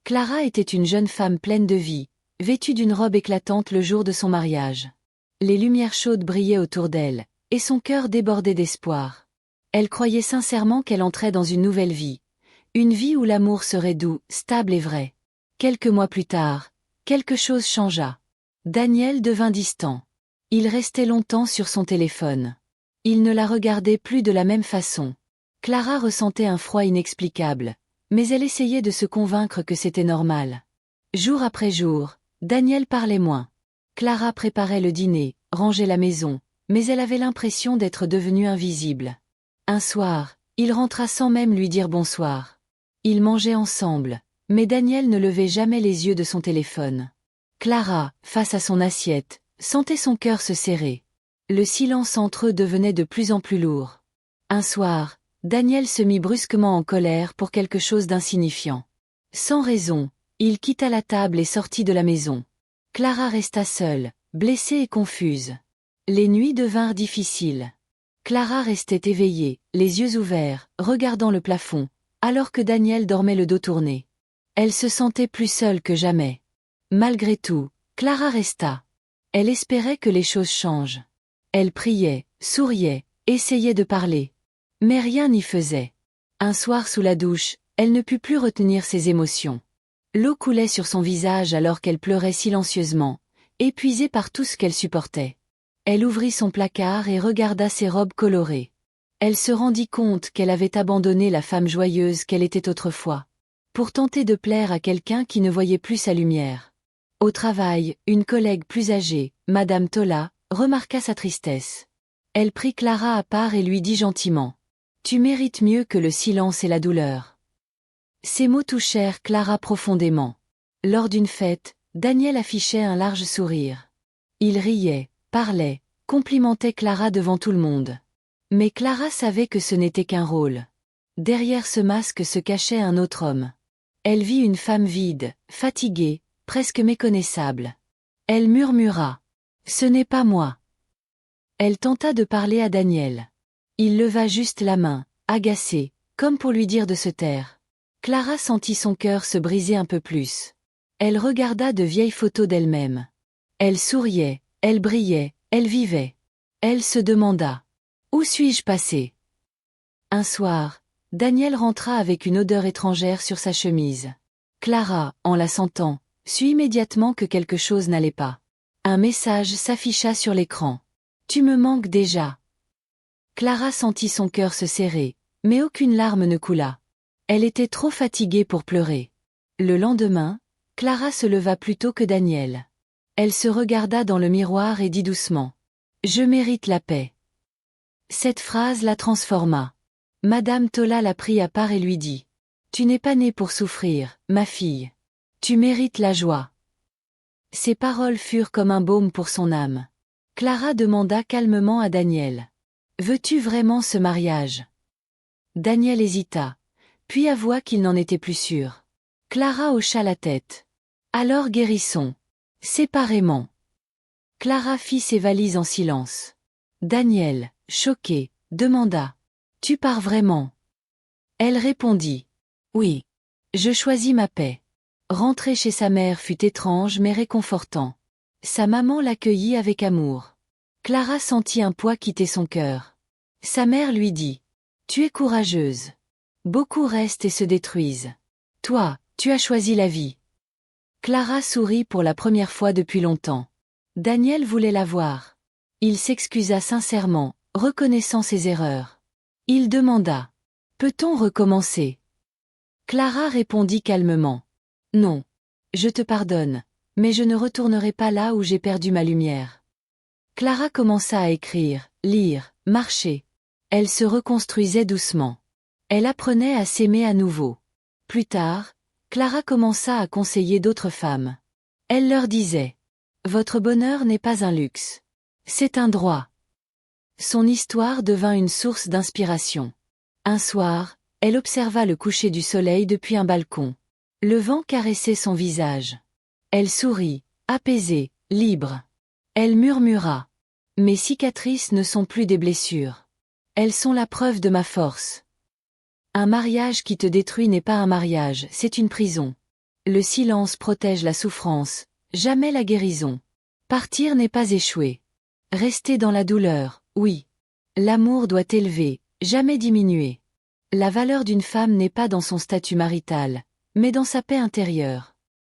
Clara était une jeune femme pleine de vie, vêtue d'une robe éclatante le jour de son mariage. Les lumières chaudes brillaient autour d'elle, et son cœur débordait d'espoir. Elle croyait sincèrement qu'elle entrait dans une nouvelle vie. Une vie où l'amour serait doux, stable et vrai. Quelques mois plus tard, quelque chose changea. Daniel devint distant. Il restait longtemps sur son téléphone. Il ne la regardait plus de la même façon. Clara ressentait un froid inexplicable, mais elle essayait de se convaincre que c'était normal. Jour après jour, Daniel parlait moins. Clara préparait le dîner, rangeait la maison, mais elle avait l'impression d'être devenue invisible. Un soir, il rentra sans même lui dire bonsoir. Ils mangeaient ensemble, mais Daniel ne levait jamais les yeux de son téléphone. Clara, face à son assiette, sentait son cœur se serrer. Le silence entre eux devenait de plus en plus lourd. Un soir, Daniel se mit brusquement en colère pour quelque chose d'insignifiant. Sans raison, il quitta la table et sortit de la maison. Clara resta seule, blessée et confuse. Les nuits devinrent difficiles. Clara restait éveillée, les yeux ouverts, regardant le plafond, alors que Daniel dormait le dos tourné. Elle se sentait plus seule que jamais. Malgré tout, Clara resta. Elle espérait que les choses changent. Elle priait, souriait, essayait de parler. Mais rien n'y faisait. Un soir sous la douche, elle ne put plus retenir ses émotions. L'eau coulait sur son visage alors qu'elle pleurait silencieusement, épuisée par tout ce qu'elle supportait. Elle ouvrit son placard et regarda ses robes colorées. Elle se rendit compte qu'elle avait abandonné la femme joyeuse qu'elle était autrefois, pour tenter de plaire à quelqu'un qui ne voyait plus sa lumière. Au travail, une collègue plus âgée, Madame Tola, remarqua sa tristesse. Elle prit Clara à part et lui dit gentiment : « Tu mérites mieux que le silence et la douleur. » Ces mots touchèrent Clara profondément. Lors d'une fête, Daniel affichait un large sourire. Il riait, parlait, complimentait Clara devant tout le monde. Mais Clara savait que ce n'était qu'un rôle. Derrière ce masque se cachait un autre homme. Elle vit une femme vide, fatiguée, presque méconnaissable. Elle murmura : « Ce n'est pas moi. » Elle tenta de parler à Daniel. Il leva juste la main, agacé, comme pour lui dire de se taire. Clara sentit son cœur se briser un peu plus. Elle regarda de vieilles photos d'elle-même. Elle souriait, elle brillait, elle vivait. Elle se demanda : où suis-je passé ? Un soir, Daniel rentra avec une odeur étrangère sur sa chemise. Clara, en la sentant, sut immédiatement que quelque chose n'allait pas. Un message s'afficha sur l'écran. « Tu me manques déjà. » Clara sentit son cœur se serrer, mais aucune larme ne coula. Elle était trop fatiguée pour pleurer. Le lendemain, Clara se leva plus tôt que Daniel. Elle se regarda dans le miroir et dit doucement : « Je mérite la paix. » Cette phrase la transforma. Madame Tola la prit à part et lui dit : « Tu n'es pas née pour souffrir, ma fille. Tu mérites la joie. » Ces paroles furent comme un baume pour son âme. Clara demanda calmement à Daniel : « Veux-tu vraiment ce mariage ? » Daniel hésita, puis avoua qu'il n'en était plus sûr. Clara hocha la tête. « Alors guérissons. Séparément. » Clara fit ses valises en silence. Daniel, choqué, demanda : « Tu pars vraiment ? » Elle répondit : « Oui. Je choisis ma paix. » Rentrer chez sa mère fut étrange mais réconfortant. Sa maman l'accueillit avec amour. Clara sentit un poids quitter son cœur. Sa mère lui dit : « Tu es courageuse. Beaucoup restent et se détruisent. Toi, tu as choisi la vie. » Clara sourit pour la première fois depuis longtemps. Daniel voulait la voir. Il s'excusa sincèrement, reconnaissant ses erreurs. Il demanda : « Peut-on recommencer ? » Clara répondit calmement : « Non. Je te pardonne, mais je ne retournerai pas là où j'ai perdu ma lumière. » Clara commença à écrire, lire, marcher. Elle se reconstruisait doucement. Elle apprenait à s'aimer à nouveau. Plus tard, Clara commença à conseiller d'autres femmes. Elle leur disait : « Votre bonheur n'est pas un luxe. C'est un droit. » Son histoire devint une source d'inspiration. Un soir, elle observa le coucher du soleil depuis un balcon. Le vent caressait son visage. Elle sourit, apaisée, libre. Elle murmura : « Mes cicatrices ne sont plus des blessures. Elles sont la preuve de ma force. » Un mariage qui te détruit n'est pas un mariage, c'est une prison. Le silence protège la souffrance, jamais la guérison. Partir n'est pas échouer. Rester dans la douleur, oui. L'amour doit élever, jamais diminuer. La valeur d'une femme n'est pas dans son statut marital, mais dans sa paix intérieure.